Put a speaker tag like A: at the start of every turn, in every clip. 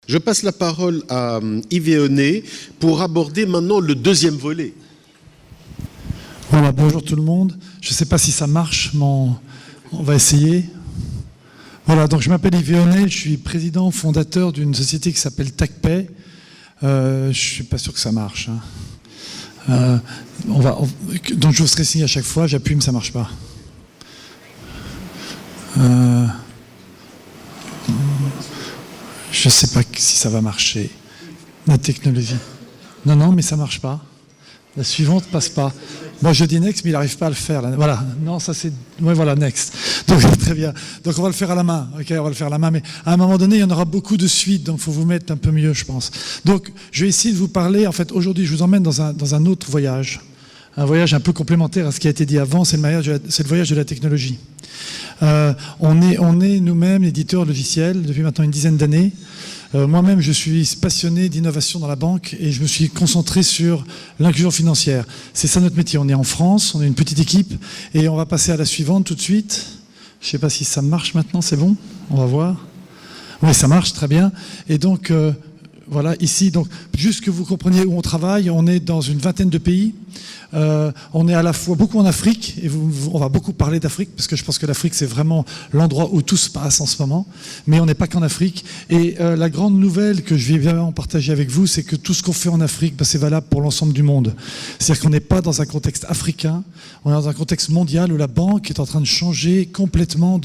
A: Je passe la parole à Yves Eonet pour aborder maintenant le deuxième volet.
B: Voilà, bonjour tout le monde. Je ne sais pas si ça marche, mais on va essayer. Voilà, donc je m'appelle Yves Eonet, je suis président fondateur d'une société qui s'appelle TACPay. Je ne suis pas sûr que ça marche. Donc je vous serai signé à chaque fois, j'appuie mais ça ne marche pas. Je ne sais pas si ça va marcher. La technologie. Non, mais ça ne marche pas. La suivante ne passe pas. Moi, je dis next, mais il n'arrive pas à le faire. Là. Voilà. Non, ça c'est... Oui, voilà, next. Donc, très bien. Donc, on va le faire à la main. OK, on va le faire à la main. Mais à un moment donné, il y en aura beaucoup de suites. Donc, il faut vous mettre un peu mieux, je pense. Donc, je vais essayer de vous parler. En fait, aujourd'hui, je vous emmène dans un autre voyage. Un voyage un peu complémentaire à ce qui a été dit avant. C'est le voyage de la technologie. On est nous-mêmes éditeurs logiciels depuis maintenant une dizaine d'années. Moi-même, je suis passionné d'innovation dans la banque et je me suis concentré sur l'inclusion financière. C'est ça notre métier. On est en France, on est une petite équipe et on va passer à la suivante tout de suite. Je ne sais pas si ça marche maintenant, c'est bon? On va voir. Oui, ça marche, très bien. Et donc, voilà, ici, donc, juste que vous compreniez où on travaille, on est dans une vingtaine de pays. On est à la fois beaucoup en Afrique, et on va beaucoup parler d'Afrique, parce que je pense que l'Afrique, c'est vraiment l'endroit où tout se passe en ce moment. Mais on n'est pas qu'en Afrique. Et la grande nouvelle que je vais vraiment partager avec vous, c'est que tout ce qu'on fait en Afrique, c'est valable pour l'ensemble du monde. C'est-à-dire qu'on n'est pas dans un contexte africain, on est dans un contexte mondial où la banque est en train de changer complètement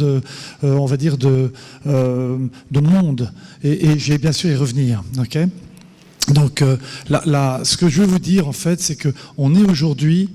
B: on va dire, de monde. Et je vais bien sûr y revenir. Okay. Donc, ce que je veux vous dire, en fait, c'est qu'on est aujourd'hui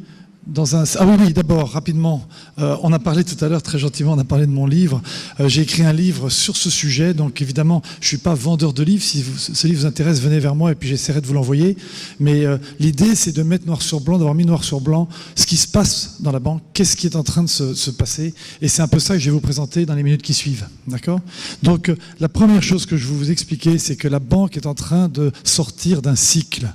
B: dans un... Ah oui, d'abord, rapidement, on a parlé tout à l'heure, très gentiment, on a parlé de mon livre. J'ai écrit un livre sur ce sujet, donc évidemment, je ne suis pas vendeur de livres. Si ce livre vous intéresse, venez vers moi et puis j'essaierai de vous l'envoyer. Mais l'idée, c'est de mettre noir sur blanc, d'avoir mis noir sur blanc ce qui se passe dans la banque, qu'est-ce qui est en train de se passer. Et c'est un peu ça que je vais vous présenter dans les minutes qui suivent. D'accord ? Donc, la première chose que je vais vous expliquer, c'est que la banque est en train de sortir d'un cycle.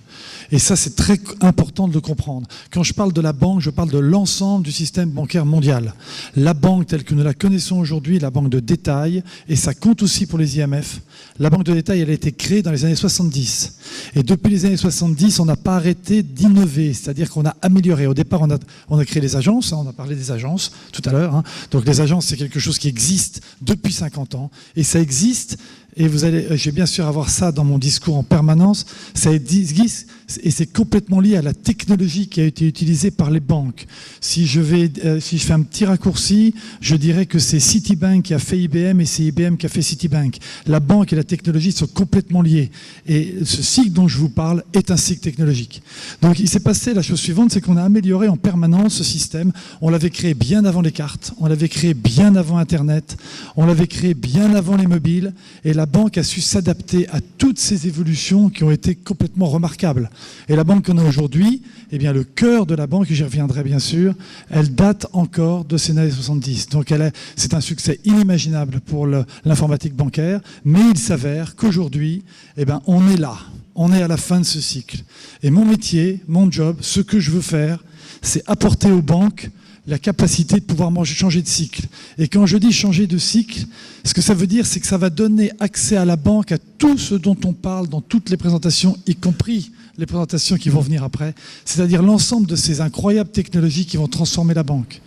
B: Et ça, c'est très important de le comprendre. Quand je parle de la banque, je parle de l'ensemble du système bancaire mondial. La banque telle que nous la connaissons aujourd'hui, la banque de détail, et ça compte aussi pour les IMF. La banque de détail, elle a été créée dans les années 70. Et depuis les années 70, on n'a pas arrêté d'innover, c'est-à-dire qu'on a amélioré. Au départ, on a créé les agences, on a parlé des agences tout à l'heure. Donc les agences, c'est quelque chose qui existe depuis 50 ans. Et ça existe... Et je vais bien sûr avoir ça dans mon discours en permanence, ça existe et c'est complètement lié à la technologie qui a été utilisée par les banques. Si je fais un petit raccourci, je dirais que c'est Citibank qui a fait IBM et c'est IBM qui a fait Citibank. La banque et la technologie sont complètement liées. Et ce cycle dont je vous parle est un cycle technologique. Donc il s'est passé la chose suivante, c'est qu'on a amélioré en permanence ce système. On l'avait créé bien avant les cartes, on l'avait créé bien avant Internet, on l'avait créé bien avant les mobiles, et la banque a su s'adapter à toutes ces évolutions qui ont été complètement remarquables. Et la banque qu'on a aujourd'hui, eh bien, le cœur de la banque, et j'y reviendrai bien sûr, elle date encore de ces années 70. Donc c'est un succès inimaginable pour l'informatique bancaire, mais il s'avère qu'aujourd'hui, eh bien, on est là. On est à la fin de ce cycle. Et mon métier, mon job, ce que je veux faire, c'est apporter aux banques la capacité de pouvoir changer de cycle. Et quand je dis changer de cycle, ce que ça veut dire, c'est que ça va donner accès à la banque à tout ce dont on parle dans toutes les présentations, y compris les présentations qui vont venir après, c'est-à-dire l'ensemble de ces incroyables technologies qui vont transformer la banque.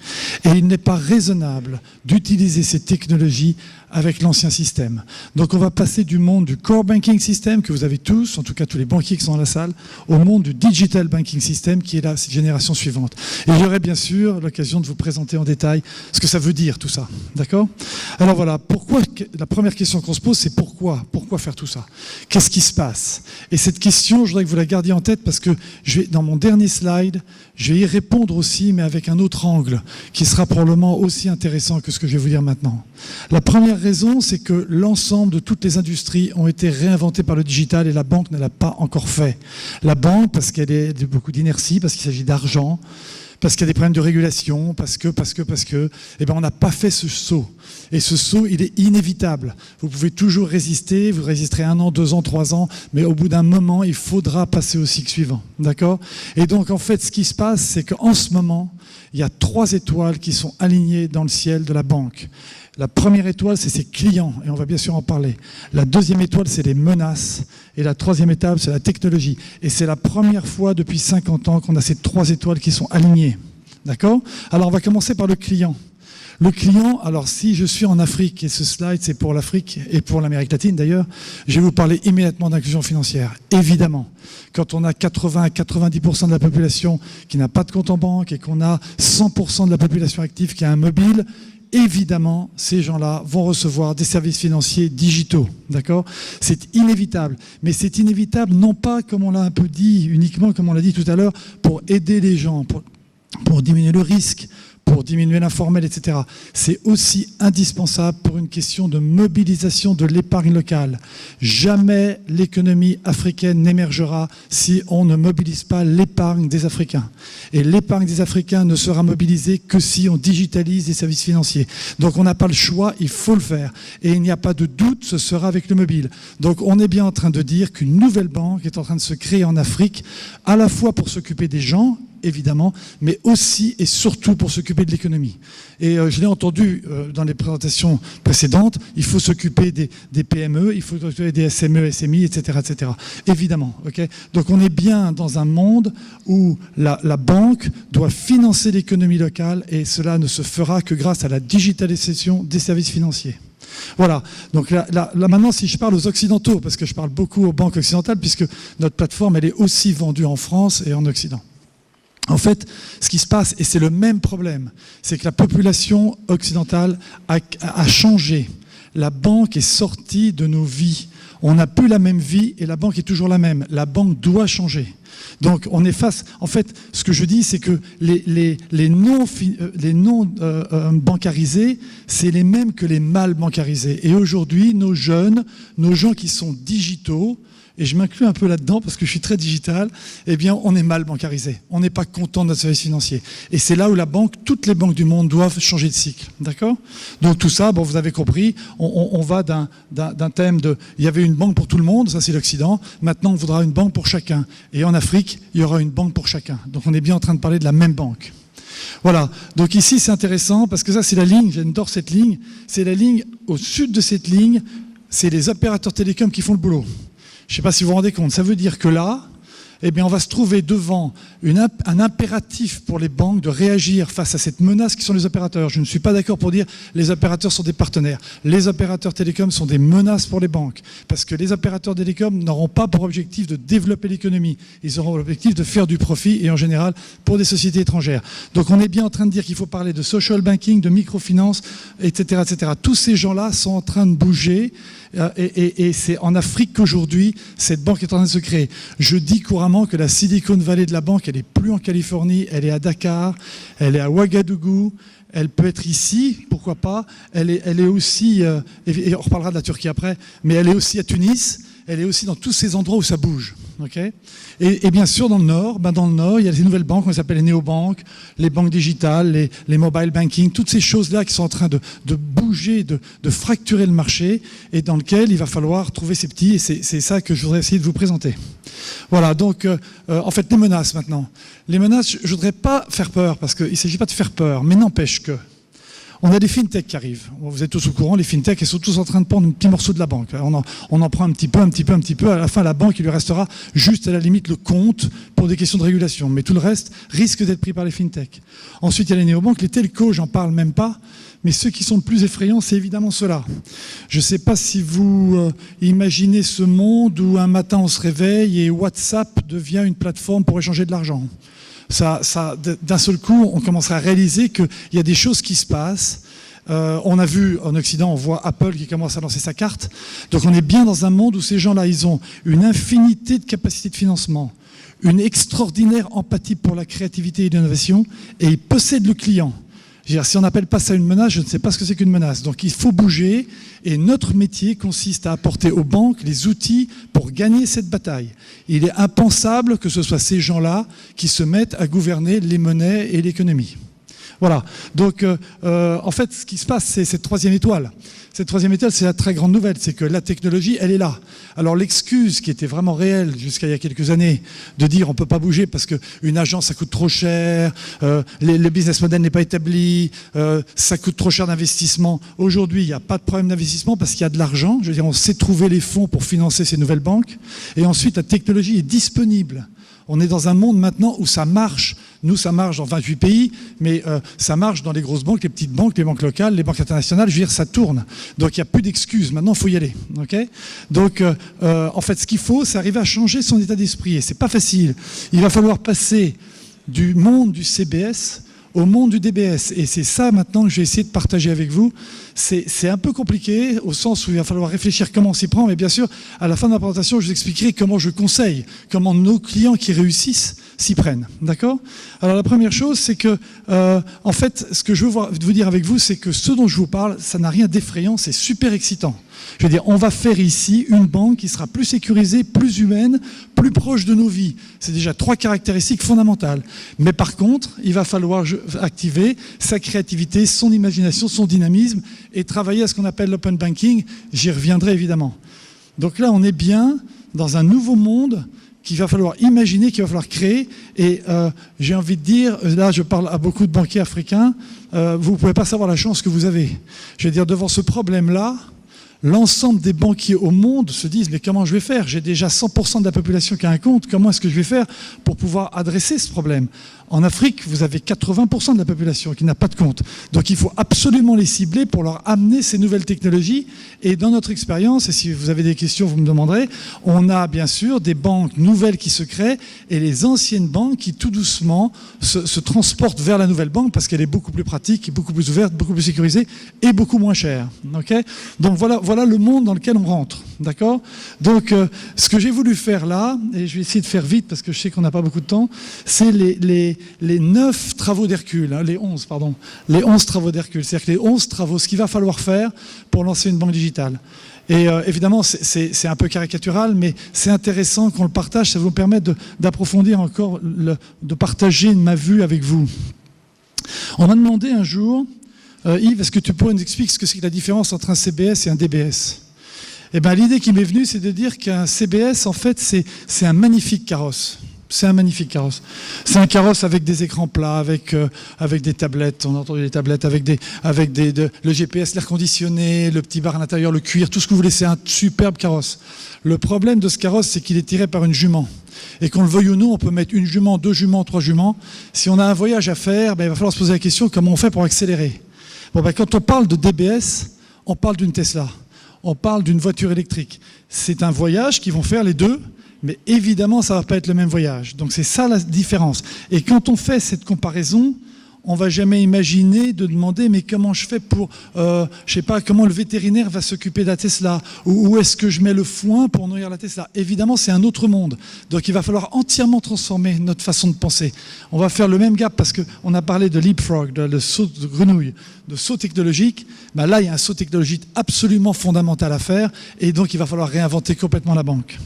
B: Et il n'est pas raisonnable d'utiliser ces technologies avec l'ancien système. Donc on va passer du monde du core banking system, que vous avez tous, en tout cas tous les banquiers qui sont dans la salle, au monde du digital banking system, qui est la génération suivante. Et j'aurai bien sûr l'occasion de vous présenter en détail ce que ça veut dire tout ça. D'accord ? Alors voilà, la première question qu'on se pose, c'est pourquoi ? Pourquoi faire tout ça ? Qu'est-ce qui se passe ? Et cette question, je voudrais que vous la gardiez en tête parce que dans mon dernier slide, je vais y répondre aussi, mais avec un autre angle, qui sera probablement aussi intéressant que ce que je vais vous dire maintenant. La première raison, c'est que l'ensemble de toutes les industries ont été réinventées par le digital et la banque ne l'a pas encore fait. La banque, parce qu'elle a beaucoup d'inertie, parce qu'il s'agit d'argent, parce qu'il y a des problèmes de régulation, parce que, eh ben on n'a pas fait ce saut. Et ce saut, il est inévitable. Vous pouvez toujours résister, vous résisterez 1 an, 2 ans, 3 ans, mais au bout d'un moment, il faudra passer au cycle suivant. D'accord ? Et donc, en fait, ce qui se passe, c'est qu'en ce moment, il y a 3 étoiles qui sont alignées dans le ciel de la banque. La première étoile, c'est ses clients, et on va bien sûr en parler. La deuxième étoile, c'est les menaces. Et la troisième étape, c'est la technologie. Et c'est la première fois depuis 50 ans qu'on a ces 3 étoiles qui sont alignées. D'accord ? Alors, on va commencer par le client. Le client, alors si je suis en Afrique, et ce slide c'est pour l'Afrique et pour l'Amérique latine d'ailleurs, je vais vous parler immédiatement d'inclusion financière. Évidemment, quand on a 80 à 90% de la population qui n'a pas de compte en banque et qu'on a 100% de la population active qui a un mobile, évidemment, ces gens-là vont recevoir des services financiers digitaux, d'accord ? C'est inévitable, mais c'est inévitable non pas, comme on l'a un peu dit, uniquement comme on l'a dit tout à l'heure, pour aider les gens, pour diminuer le risque, pour diminuer l'informel, etc. C'est aussi indispensable pour une question de mobilisation de l'épargne locale. Jamais l'économie africaine n'émergera si on ne mobilise pas l'épargne des Africains. Et l'épargne des Africains ne sera mobilisée que si on digitalise les services financiers. Donc on n'a pas le choix, il faut le faire. Et il n'y a pas de doute, ce sera avec le mobile. Donc on est bien en train de dire qu'une nouvelle banque est en train de se créer en Afrique, à la fois pour s'occuper des gens, évidemment, mais aussi et surtout pour s'occuper de l'économie. Et je l'ai entendu dans les présentations précédentes, il faut s'occuper des PME, il faut s'occuper des SME, SMI, etc., etc. Évidemment, ok ? Donc on est bien dans un monde où la banque doit financer l'économie locale et cela ne se fera que grâce à la digitalisation des services financiers. Voilà, donc là maintenant si je parle aux Occidentaux, parce que je parle beaucoup aux banques occidentales, puisque notre plateforme elle est aussi vendue en France et en Occident. En fait, ce qui se passe, et c'est le même problème, c'est que la population occidentale a changé. La banque est sortie de nos vies. On n'a plus la même vie et la banque est toujours la même. La banque doit changer. Donc on est face... En fait, ce que je dis, c'est que les non bancarisés, c'est les mêmes que les mal bancarisés. Et aujourd'hui, nos jeunes, nos gens qui sont digitaux, et je m'inclus un peu là-dedans parce que je suis très digital, eh bien, on est mal bancarisé. On n'est pas content de notre service financier. Et c'est là où toutes les banques du monde doivent changer de cycle. D'accord ? Donc tout ça, bon, vous avez compris, on va d'un thème de... Il y avait une banque pour tout le monde, ça c'est l'Occident. Maintenant, on voudra une banque pour chacun. Et en Afrique, il y aura une banque pour chacun. Donc on est bien en train de parler de la même banque. Voilà, donc ici c'est intéressant parce que ça c'est la ligne, j'adore cette ligne, c'est la ligne, au sud de cette ligne, c'est les opérateurs télécoms qui font le boulot. Je ne sais pas si vous vous rendez compte. Ça veut dire que là, eh bien, on va se trouver devant un impératif pour les banques de réagir face à cette menace qui sont les opérateurs. Je ne suis pas d'accord pour dire les opérateurs sont des partenaires. Les opérateurs télécoms sont des menaces pour les banques parce que les opérateurs télécoms n'auront pas pour objectif de développer l'économie. Ils auront l'objectif de faire du profit et en général pour des sociétés étrangères. Donc on est bien en train de dire qu'il faut parler de social banking, de microfinance, etc., etc. Tous ces gens-là sont en train de bouger. Et c'est en Afrique qu'aujourd'hui, cette banque est en train de se créer. Je dis couramment que la Silicon Valley de la banque, elle n'est plus en Californie, elle est à Dakar, elle est à Ouagadougou, elle peut être ici, pourquoi pas. Elle est aussi, et on reparlera de la Turquie après, mais elle est aussi à Tunis, elle est aussi dans tous ces endroits où ça bouge. Okay, et bien sûr, dans le Nord, il y a ces nouvelles banques, on s'appelle les néobanques, les banques digitales, les mobile banking, toutes ces choses-là qui sont en train de bouger, de fracturer le marché et dans lequel il va falloir trouver ces petits, et c'est ça que je voudrais essayer de vous présenter. Voilà, donc en fait, les menaces maintenant. Les menaces, je ne voudrais pas faire peur, parce qu'il ne s'agit pas de faire peur, mais n'empêche que on a des fintechs qui arrivent. Vous êtes tous au courant, les fintechs, ils sont tous en train de prendre un petit morceau de la banque. On en prend un petit peu. À la fin, la banque, il lui restera juste à la limite le compte pour des questions de régulation. Mais tout le reste risque d'être pris par les fintechs. Ensuite, il y a les néobanques, les telcos, j'en parle même pas. Mais ceux qui sont le plus effrayants, c'est évidemment ceux-là. Je ne sais pas si vous imaginez ce monde où un matin on se réveille et WhatsApp devient une plateforme pour échanger de l'argent. D'un seul coup, on commencera à réaliser qu'il y a des choses qui se passent. On a vu en Occident, on voit Apple qui commence à lancer sa carte. Donc on est bien dans un monde où ces gens-là, ils ont une infinité de capacités de financement, une extraordinaire empathie pour la créativité et l'innovation, et ils possèdent le client. Si on n'appelle pas ça une menace, je ne sais pas ce que c'est qu'une menace. Donc il faut bouger et notre métier consiste à apporter aux banques les outils pour gagner cette bataille. Il est impensable que ce soit ces gens-là qui se mettent à gouverner les monnaies et l'économie. Voilà. Donc, en fait, ce qui se passe, c'est cette troisième étoile. Cette troisième étoile, c'est la très grande nouvelle, c'est que la technologie, elle est là. Alors l'excuse qui était vraiment réelle jusqu'à il y a quelques années, de dire on ne peut pas bouger parce qu'une agence, ça coûte trop cher, le business model n'est pas établi, ça coûte trop cher d'investissement. Aujourd'hui, il n'y a pas de problème d'investissement parce qu'il y a de l'argent. Je veux dire, on sait trouver les fonds pour financer ces nouvelles banques. Et ensuite, la technologie est disponible. On est dans un monde maintenant où ça marche. Nous, ça marche dans 28 pays, mais ça marche dans les grosses banques, les petites banques, les banques locales, les banques internationales. Je veux dire, ça tourne. Donc, il n'y a plus d'excuses. Maintenant, il faut y aller. Okay, donc, en fait, ce qu'il faut, c'est arriver à changer son état d'esprit. Et ce n'est pas facile. Il va falloir passer du monde du CBS au monde du DBS. Et c'est ça maintenant que je vais essayer de partager avec vous. C'est un peu compliqué au sens où il va falloir réfléchir comment on s'y prend, mais bien sûr, à la fin de ma présentation, je vous expliquerai comment je conseille, comment nos clients qui réussissent s'y prennent. D'accord ? Alors la première chose, c'est que, en fait, ce que je veux vous dire avec vous, c'est que ce dont je vous parle, ça n'a rien d'effrayant, c'est super excitant. Je veux dire, on va faire ici une banque qui sera plus sécurisée, plus humaine, plus proche de nos vies. C'est déjà 3 caractéristiques fondamentales. Mais par contre, il va falloir activer sa créativité, son imagination, son dynamisme et travailler à ce qu'on appelle l'open banking. J'y reviendrai évidemment. Donc là, on est bien dans un nouveau monde qu'il va falloir imaginer, qu'il va falloir créer. Et j'ai envie de dire, là je parle à beaucoup de banquiers africains, vous ne pouvez pas savoir la chance que vous avez. Je veux dire, devant ce problème-là, l'ensemble des banquiers au monde se disent « mais comment je vais faire ? J'ai déjà 100% de la population qui a un compte, comment est-ce que je vais faire pour pouvoir adresser ce problème ?» En Afrique, vous avez 80% de la population qui n'a pas de compte. Donc il faut absolument les cibler pour leur amener ces nouvelles technologies. Et dans notre expérience, et si vous avez des questions, vous me demanderez, on a bien sûr des banques nouvelles qui se créent et les anciennes banques qui tout doucement se transportent vers la nouvelle banque parce qu'elle est beaucoup plus pratique, beaucoup plus ouverte, beaucoup plus sécurisée et beaucoup moins chère. Okay ? Donc voilà le monde dans lequel on rentre. D'accord ? Donc ce que j'ai voulu faire là, et je vais essayer de faire vite parce que je sais qu'on n'a pas beaucoup de temps, c'est les 9 travaux d'Hercule, hein, les 11 travaux d'Hercule, c'est-à-dire que les 11 travaux, ce qu'il va falloir faire pour lancer une banque digitale. Et évidemment, c'est un peu caricatural, mais c'est intéressant qu'on le partage, ça va vous permettre d'approfondir encore, de partager ma vue avec vous. On m'a demandé un jour, Yves, est-ce que tu pourrais nous expliquer ce que c'est que la différence entre un CBS et un DBS ? Eh bien, l'idée qui m'est venue, c'est de dire qu'un CBS, en fait, c'est un magnifique carrosse. C'est un magnifique carrosse. C'est un carrosse avec des écrans plats, avec des tablettes, on a entendu les tablettes, avec le GPS, l'air conditionné, le petit bar à l'intérieur, le cuir, tout ce que vous voulez, c'est un superbe carrosse. Le problème de ce carrosse, c'est qu'il est tiré par une jument. Et qu'on le veuille ou non, on peut mettre une jument, 2 juments, 3 juments. Si on a un voyage à faire, il va falloir se poser la question, comment on fait pour accélérer ? Quand on parle de DBS, on parle d'une Tesla. On parle d'une voiture électrique. C'est un voyage qu'ils vont faire les deux, mais évidemment, ça ne va pas être le même voyage. Donc c'est ça la différence. Et quand on fait cette comparaison, on ne va jamais imaginer de demander mais comment je fais pour, je sais pas, comment le vétérinaire va s'occuper de la Tesla, ou où est-ce que je mets le foin pour nourrir la Tesla. Évidemment, c'est un autre monde. Donc il va falloir entièrement transformer notre façon de penser. On va faire le même gap parce qu'on a parlé de leapfrog, de saut de grenouille, de saut technologique. Ben là, il y a un saut technologique absolument fondamental à faire et donc il va falloir réinventer complètement la banque.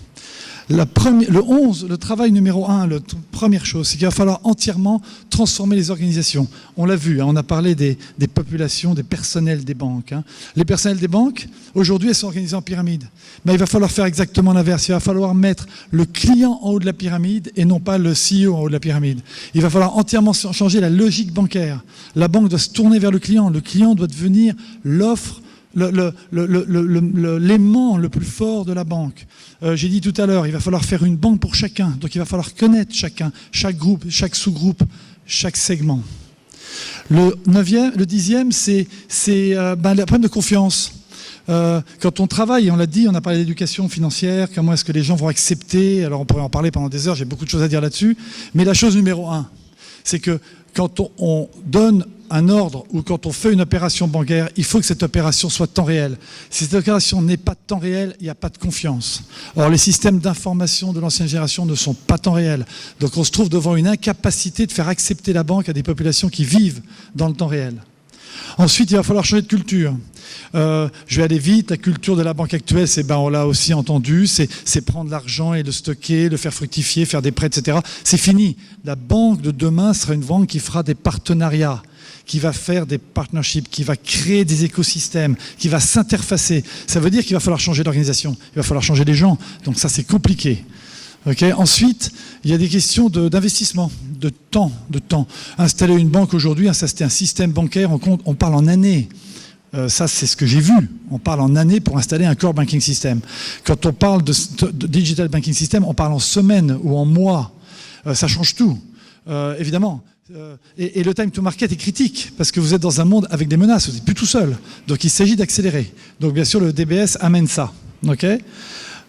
B: Le travail numéro 1, la première chose, c'est qu'il va falloir entièrement transformer les organisations. On l'a vu, hein, on a parlé des populations, des personnels des banques. Hein. Les personnels des banques, aujourd'hui, elles sont organisées en pyramide. Mais il va falloir faire exactement l'inverse. Il va falloir mettre le client en haut de la pyramide et non pas le CEO en haut de la pyramide. Il va falloir entièrement changer la logique bancaire. La banque doit se tourner vers le client. Le client doit devenir l'offre, l'aimant le plus fort de la banque. J'ai dit tout à l'heure, il va falloir faire une banque pour chacun. Donc il va falloir connaître chacun, chaque groupe, chaque sous-groupe, chaque segment. Le 10e, c'est le problème de confiance. Quand on travaille, on l'a dit, on a parlé d'éducation financière, comment est-ce que les gens vont accepter, alors on pourrait en parler pendant des heures, j'ai beaucoup de choses à dire là-dessus, mais la chose numéro 1, c'est que quand on donne un ordre ou quand on fait une opération bancaire, il faut que cette opération soit temps réel. Si cette opération n'est pas de temps réel, il n'y a pas de confiance. Or, les systèmes d'information de l'ancienne génération ne sont pas temps réel. Donc on se trouve devant une incapacité de faire accepter la banque à des populations qui vivent dans le temps réel. Ensuite, il va falloir changer de culture. Je vais aller vite. La culture de la banque actuelle, on l'a aussi entendu, c'est prendre l'argent et le stocker, le faire fructifier, faire des prêts, etc. C'est fini. La banque de demain sera une banque qui fera des partenariats, qui va faire des partnerships, qui va créer des écosystèmes, qui va s'interfacer. Ça veut dire qu'il va falloir changer l'organisation, il va falloir changer les gens. Donc ça, c'est compliqué. Okay. Ensuite, il y a des questions d'investissement, de temps. Installer une banque aujourd'hui, c'était un système bancaire, on parle en années. Ça, c'est ce que j'ai vu. On parle en années pour installer un core banking system. Quand on parle de digital banking system, on parle en semaines ou en mois. Ça change tout, évidemment. Et le time to market est critique parce que vous êtes dans un monde avec des menaces, vous n'êtes plus tout seul. Donc il s'agit d'accélérer. Donc bien sûr, le DBS amène ça. Okay.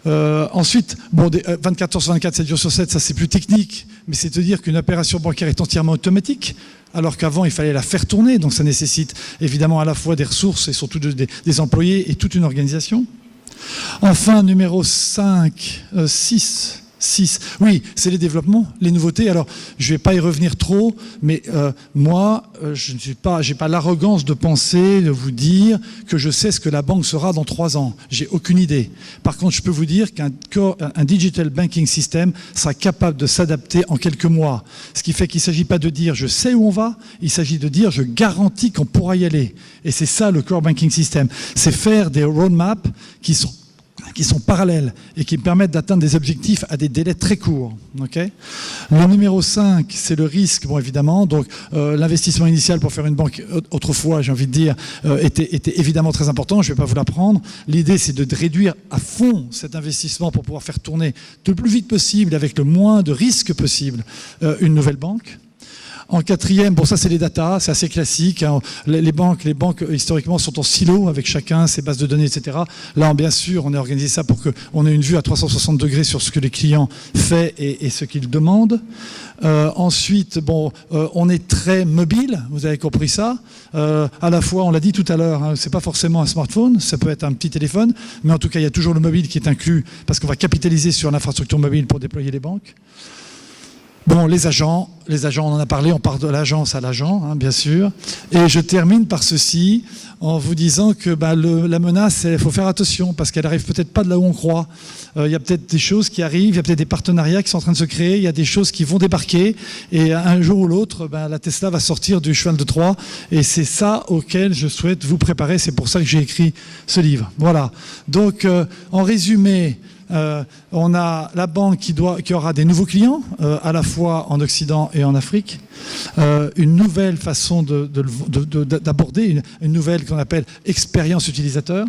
B: Ensuite, 24 heures sur 24, 7 jours sur 7, ça c'est plus technique, mais c'est de dire qu'une opération bancaire est entièrement automatique, alors qu'avant il fallait la faire tourner, donc ça nécessite évidemment à la fois des ressources et surtout des employés et toute une organisation. Enfin, numéro 6, oui, c'est les développements, les nouveautés. Alors, je ne vais pas y revenir trop, mais moi, je n'ai pas l'arrogance de penser, de vous dire que je sais ce que la banque sera dans 3 ans. J'ai aucune idée. Par contre, je peux vous dire qu'un digital banking system sera capable de s'adapter en quelques mois. Ce qui fait qu'il ne s'agit pas de dire je sais où on va, il s'agit de dire je garantis qu'on pourra y aller. Et c'est ça le core banking system. C'est faire des roadmaps qui sont parallèles et qui permettent d'atteindre des objectifs à des délais très courts. Okay. Le numéro 5, c'est le risque, évidemment. Donc, l'investissement initial pour faire une banque, autrefois, j'ai envie de dire, était évidemment très important. Je ne vais pas vous l'apprendre. L'idée, c'est de réduire à fond cet investissement pour pouvoir faire tourner le plus vite possible, avec le moins de risques possible, une nouvelle banque. En quatrième, ça c'est les data, c'est assez classique. Hein. Les banques historiquement sont en silo avec chacun ses bases de données, etc. Là, bien sûr, on a organisé ça pour qu'on ait une vue à 360 degrés sur ce que les clients font et ce qu'ils demandent. Ensuite, on est très mobile, vous avez compris ça. À la fois, on l'a dit tout à l'heure, hein, c'est pas forcément un smartphone, ça peut être un petit téléphone, mais en tout cas, il y a toujours le mobile qui est inclus parce qu'on va capitaliser sur l'infrastructure mobile pour déployer les banques. Les agents, on en a parlé, on part de l'agence à l'agent, hein, bien sûr. Et je termine par ceci, en vous disant que la menace, il faut faire attention, parce qu'elle arrive peut-être pas de là où on croit. Il y a peut-être des choses qui arrivent, il y a peut-être des partenariats qui sont en train de se créer, il y a des choses qui vont débarquer, et un jour ou l'autre, la Tesla va sortir du cheval de Troie, et c'est ça auquel je souhaite vous préparer, c'est pour ça que j'ai écrit ce livre. Voilà. Donc, en résumé, on a la banque qui aura des nouveaux clients, à la fois en Occident et en Afrique. Une nouvelle façon d'aborder, une nouvelle qu'on appelle expérience utilisateur.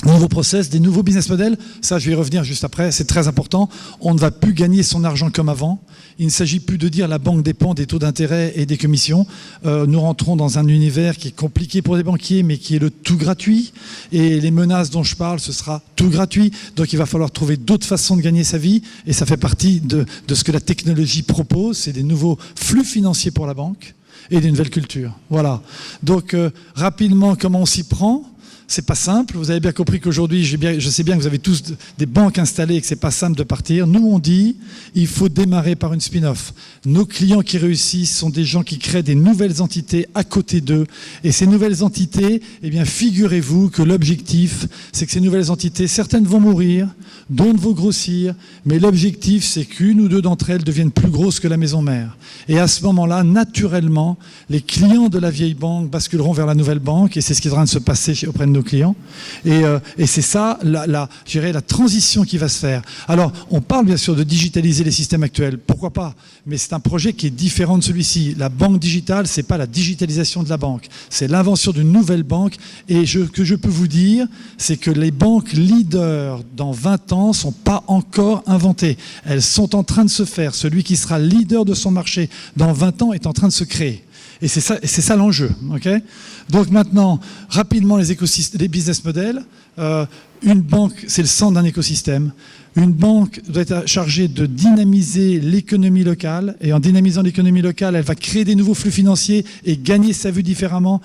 B: Nouveaux process, des nouveaux business models, ça je vais y revenir juste après, c'est très important. On ne va plus gagner son argent comme avant. Il ne s'agit plus de dire la banque dépend des taux d'intérêt et des commissions. Nous rentrons dans un univers qui est compliqué pour les banquiers, mais qui est le tout gratuit. Et les menaces dont je parle, ce sera tout gratuit. Donc il va falloir trouver d'autres façons de gagner sa vie. Et ça fait partie de ce que la technologie propose. C'est des nouveaux flux financiers pour la banque et d'une nouvelle culture. Voilà. Donc rapidement, comment on s'y prend ? C'est pas simple. Vous avez bien compris qu'aujourd'hui, je sais bien que vous avez tous des banques installées et que c'est pas simple de partir. Nous, on dit, il faut démarrer par une spin-off. Nos clients qui réussissent sont des gens qui créent des nouvelles entités à côté d'eux. Et ces nouvelles entités, figurez-vous que l'objectif, c'est que ces nouvelles entités, certaines vont mourir, d'autres vont grossir, mais l'objectif, c'est qu'une ou deux d'entre elles deviennent plus grosses que la maison mère. Et à ce moment-là, naturellement, les clients de la vieille banque basculeront vers la nouvelle banque, et c'est ce qui est en train de se passer auprès de nos clients. Et c'est ça, la transition qui va se faire. Alors, on parle bien sûr de digitaliser les systèmes actuels, pourquoi pas, mais c'est un projet qui est différent de celui-ci. La banque digitale, c'est pas la digitalisation de la banque, c'est l'invention d'une nouvelle banque. Et que je peux vous dire, c'est que les banques leaders dans 20 ans sont pas encore inventées. Elles sont en train de se faire. Celui qui sera leader de son marché dans 20 ans est en train de se créer. Et c'est ça l'enjeu. Okay. Donc maintenant, rapidement, les business models. Une banque, c'est le centre d'un écosystème. Une banque doit être chargée de dynamiser l'économie locale. Et en dynamisant l'économie locale, elle va créer des nouveaux flux financiers et gagner sa vie différemment,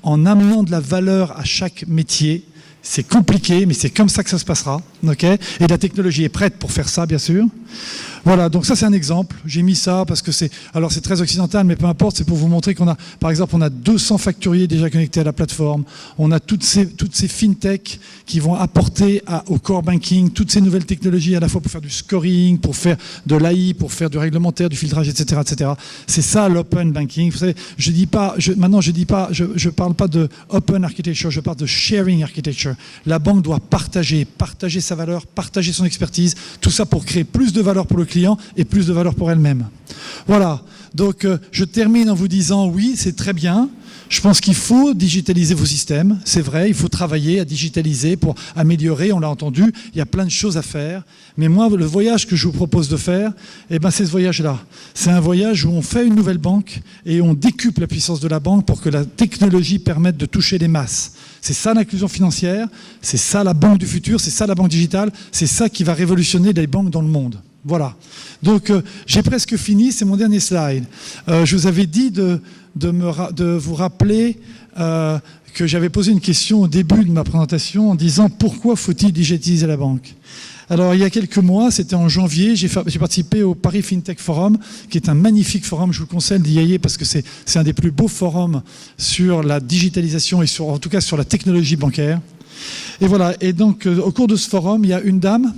B: en amenant de la valeur à chaque métier. C'est compliqué, mais c'est comme ça que ça se passera. Okay. Et la technologie est prête pour faire ça, bien sûr. Voilà, donc ça c'est un exemple. J'ai mis ça parce que c'est très occidental, mais peu importe, c'est pour vous montrer qu'on a, par exemple, on a 200 facturiers déjà connectés à la plateforme. On a toutes ces fintech qui vont apporter au core banking toutes ces nouvelles technologies à la fois pour faire du scoring, pour faire de l'AI, pour faire du réglementaire, du filtrage, etc., etc. C'est ça l'open banking. Vous savez, je parle pas de open architecture, je parle de sharing architecture. La banque doit partager sa valeur, partager son expertise, tout ça pour créer plus de valeur pour le client et plus de valeur pour elle-même. Voilà, donc je termine en vous disant oui, c'est très bien. Je pense qu'il faut digitaliser vos systèmes, c'est vrai, il faut travailler à digitaliser pour améliorer, on l'a entendu, il y a plein de choses à faire. Mais moi, le voyage que je vous propose de faire, c'est ce voyage-là. C'est un voyage où on fait une nouvelle banque et on décuple la puissance de la banque pour que la technologie permette de toucher les masses. C'est ça l'inclusion financière, c'est ça la banque du futur, c'est ça la banque digitale, c'est ça qui va révolutionner les banques dans le monde. Voilà. Donc, j'ai presque fini, c'est mon dernier slide. Je vous avais dit de vous rappeler que j'avais posé une question au début de ma présentation en disant « Pourquoi faut-il digitaliser la banque ?» Alors, il y a quelques mois, c'était en janvier, j'ai participé au Paris FinTech Forum, qui est un magnifique forum, je vous conseille d'y aller parce que c'est un des plus beaux forums sur la digitalisation et en tout cas sur la technologie bancaire. Et voilà, et donc au cours de ce forum, il y a une dame,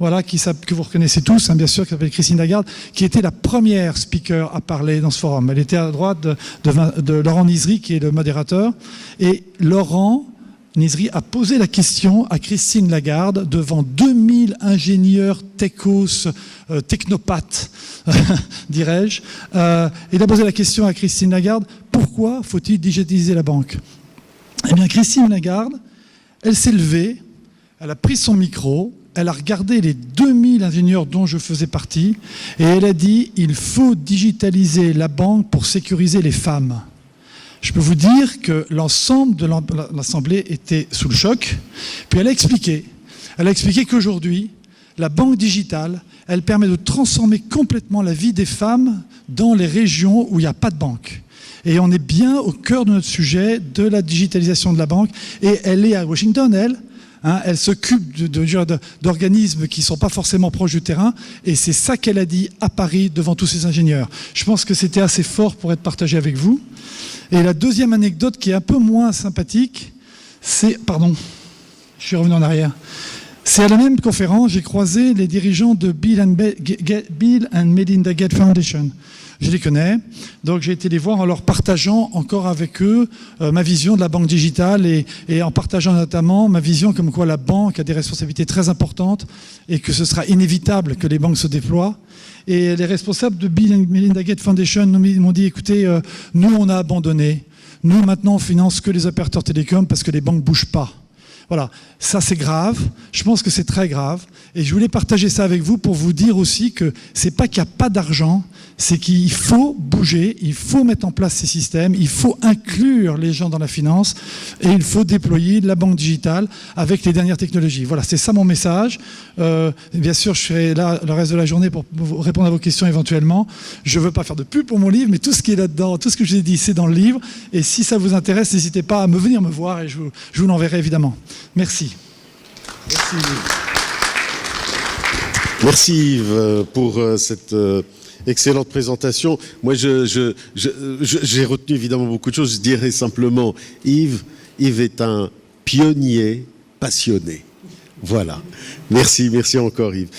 B: voilà, que vous reconnaissez tous, hein, bien sûr, qui s'appelle Christine Lagarde, qui était la première speaker à parler dans ce forum. Elle était à droite de Laurent Nizri, qui est le modérateur. Et Laurent Nizri a posé la question à Christine Lagarde devant 2000 ingénieurs techos, technopathes, dirais-je. Il a posé la question à Christine Lagarde, pourquoi faut-il digitaliser la banque? Eh bien, Christine Lagarde, elle s'est levée, elle a pris son micro, elle a regardé les 2000 ingénieurs dont je faisais partie et elle a dit « Il faut digitaliser la banque pour sécuriser les femmes ». Je peux vous dire que l'ensemble de l'Assemblée était sous le choc. Puis elle a expliqué qu'aujourd'hui, la banque digitale, elle permet de transformer complètement la vie des femmes dans les régions où il n'y a pas de banque. Et on est bien au cœur de notre sujet de la digitalisation de la banque. Et elle est à Washington, elle. Elle s'occupe d'organismes qui ne sont pas forcément proches du terrain, et c'est ça qu'elle a dit à Paris devant tous ces ingénieurs. Je pense que c'était assez fort pour être partagé avec vous. Et la deuxième anecdote qui est un peu moins sympathique, c'est... Pardon, je suis revenu en arrière. C'est à la même conférence, j'ai croisé les dirigeants de Bill and Melinda Gates Foundation. Je les connais, donc j'ai été les voir en leur partageant encore avec eux ma vision de la banque digitale et en partageant notamment ma vision comme quoi la banque a des responsabilités très importantes et que ce sera inévitable que les banques se déploient. Et les responsables de Bill and Melinda Gates Foundation m'ont dit, écoutez, nous on a abandonné, nous maintenant on finance que les opérateurs télécoms parce que les banques ne bougent pas. Voilà, ça c'est grave, je pense que c'est très grave et je voulais partager ça avec vous pour vous dire aussi que c'est pas qu'il n'y a pas d'argent, c'est qu'il faut bouger, il faut mettre en place ces systèmes, il faut inclure les gens dans la finance et il faut déployer la banque digitale avec les dernières technologies. Voilà, c'est ça mon message. Bien sûr, je serai là le reste de la journée pour répondre à vos questions éventuellement. Je ne veux pas faire de pub pour mon livre, mais tout ce qui est là-dedans, tout ce que je vous ai dit, c'est dans le livre. Et si ça vous intéresse, n'hésitez pas à venir me voir et je vous l'enverrai évidemment. Merci.
A: Merci. Merci Yves pour cette excellente présentation. Moi, j'ai retenu évidemment beaucoup de choses. Je dirais simplement, Yves est un pionnier passionné. Voilà. Merci encore Yves.